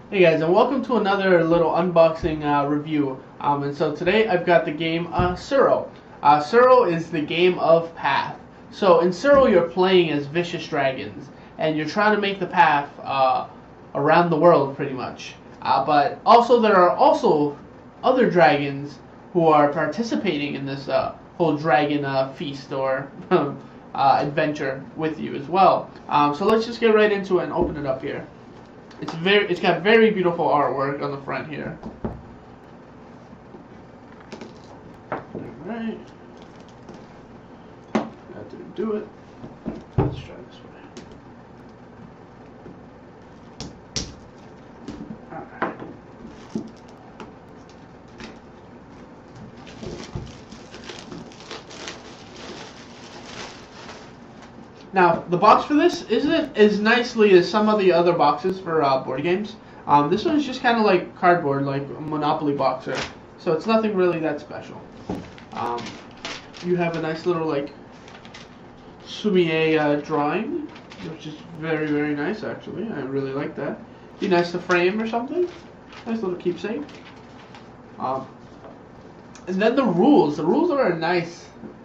Hey guys, and welcome to another little unboxing review. And so today I've got the game Tsuro. Tsuro is the game of path. So in Tsuro you're playing as vicious dragons, and you're trying to make the path around the world pretty much. But also there are also other dragons who are participating in this whole dragon feast or adventure with you as well. So let's just get right into it and open it up here. It's got very beautiful artwork on the front here. Alright. That didn't do it. Let's try this way. Alright. Now, the box for this isn't as nicely as some of the other boxes for board games. This one is just kind of like cardboard, like a Monopoly boxer. So it's nothing really that special. You have a nice little like sumi-e drawing, which is very, very nice actually. I really like that. Be nice to frame or something. Nice little keepsake. And then the rules. The rules are nice.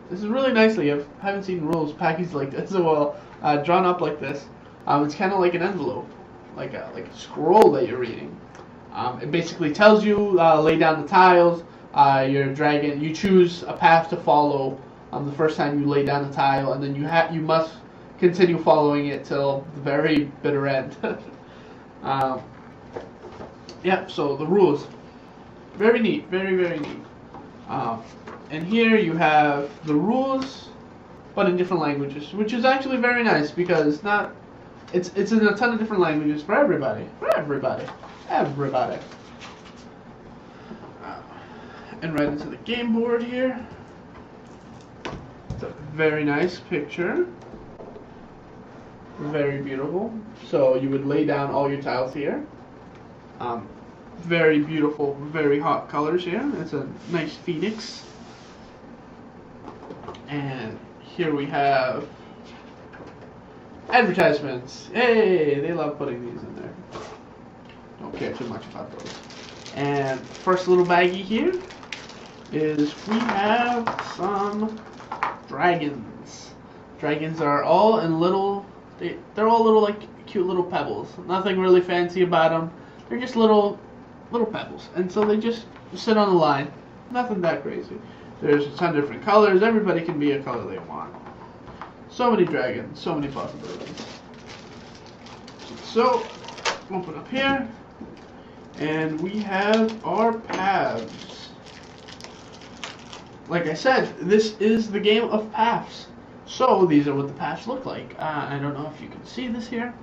This is really nicely. I haven't seen rules packaged like this. Well, drawn up like this. It's kind of like an envelope, like a scroll that you're reading. It basically tells you lay down the tiles. Your dragon. You choose a path to follow the first time you lay down the tile, and then you must continue following it till the very bitter end. Yeah. So the rules. Very neat. Very, very neat. And here you have the rules, but in different languages, which is actually very nice because it's in a ton of different languages for everybody, everybody. And right into the game board here. It's a very nice picture, very beautiful. So you would lay down all your tiles here. Very beautiful, very hot colors here. It's a nice phoenix. And here we have advertisements. Hey, they love putting these in there. Don't care too much about those. And first little baggie here is we have some dragons. Dragons are all in little, they're all little like cute little pebbles. Nothing really fancy about them. They're just little pebbles. And so they just sit on the line. Nothing that crazy. There's a ton of different colors. Everybody can be a color they want. So many dragons. So many possibilities. So, open up here. And we have our paths. Like I said, this is the game of paths. So, these are what the paths look like. I don't know if you can see this here.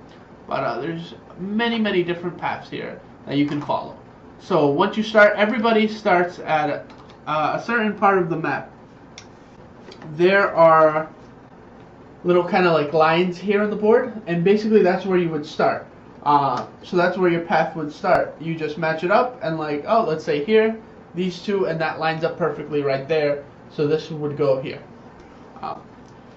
But there's many, many different paths here that you can follow. So, once you start, everybody starts at a certain part of the map. There are little kind of like lines here on the board, and basically that's where you would start. So that's where your path would start. You just match it up, and like, oh, let's say here, these two, and that lines up perfectly right there. So this would go here.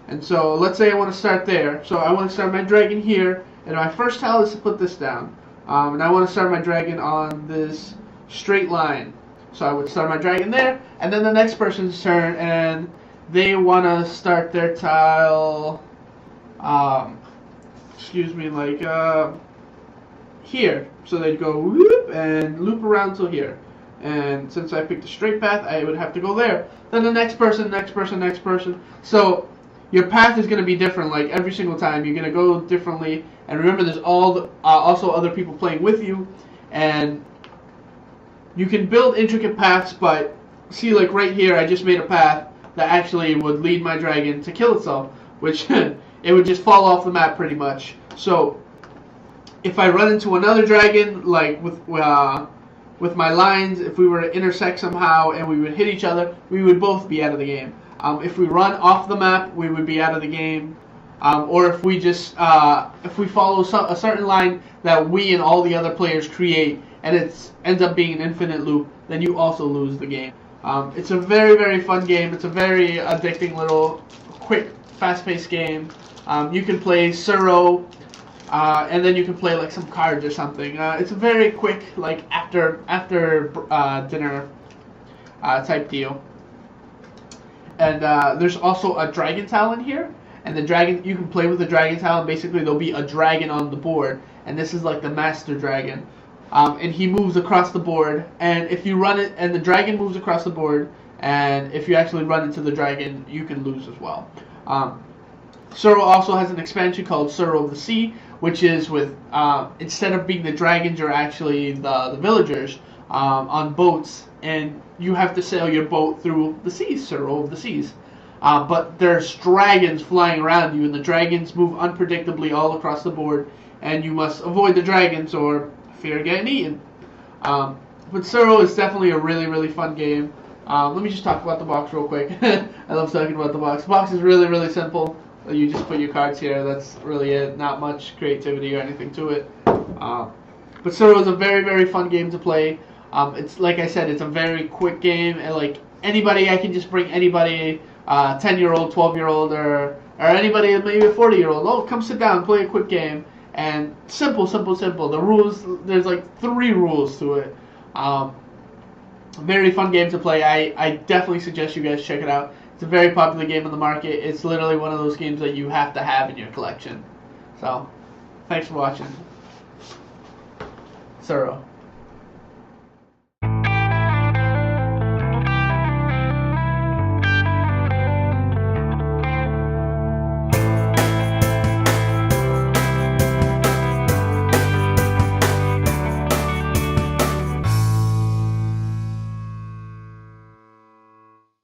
And so let's say I want to start there. So I want to start my dragon here, and my first tile is to put this down. And I want to start my dragon on this straight line. So I would start my dragon there, and then the next person's turn, and they want to start their tile, like here. So they'd go whoop and loop around till here. And since I picked a straight path, I would have to go there. Then the next person, next person, next person. So your path is going to be different, like every single time. You're going to go differently. And remember, there's also other people playing with you, and you can build intricate paths, but see, like right here, I just made a path that actually would lead my dragon to kill itself, which it would just fall off the map pretty much. So if I run into another dragon, like with my lines, if we were to intersect somehow and we would hit each other, we would both be out of the game. If we run off the map, we would be out of the game. Or if we just if we follow a certain line that we and all the other players create, and it ends up being an infinite loop, then you also lose the game. It's a very, very fun game. It's a very addicting little, quick, fast-paced game. You can play Tsuro and then you can play like some cards or something. It's a very quick, like after dinner type deal. And there's also a dragon tile in here, and the dragon, you can play with the dragon tile, and basically there'll be a dragon on the board, and this is like the master dragon, and he moves across the board, and if you run it, and the dragon moves across the board, and if you actually run into the dragon, you can lose as well. Tsuro also has an expansion called Tsuro of the Sea, which is with, instead of being the dragons, you're actually the villagers on boats, and you have to sail your boat through the seas, Tsuro of the Seas. But there's dragons flying around you, and the dragons move unpredictably all across the board, and you must avoid the dragons or fear getting eaten. But Tsuro is definitely a really, really fun game. Let me just talk about the box real quick. I love talking about the box. The box is really, really simple. You just put your cards here. That's really it. Not much creativity or anything to it. But Tsuro is a very, very fun game to play. It's like I said, it's a very quick game, and like anybody, I can just bring anybody, 10-year-old, 12-year-old, or anybody, maybe a 40-year-old. Oh, come sit down, play a quick game, and simple, simple, simple. The rules, there's like 3 rules to it. Very fun game to play. I definitely suggest you guys check it out. It's a very popular game on the market. It's literally one of those games that you have to have in your collection. So, thanks for watching. Tsuro.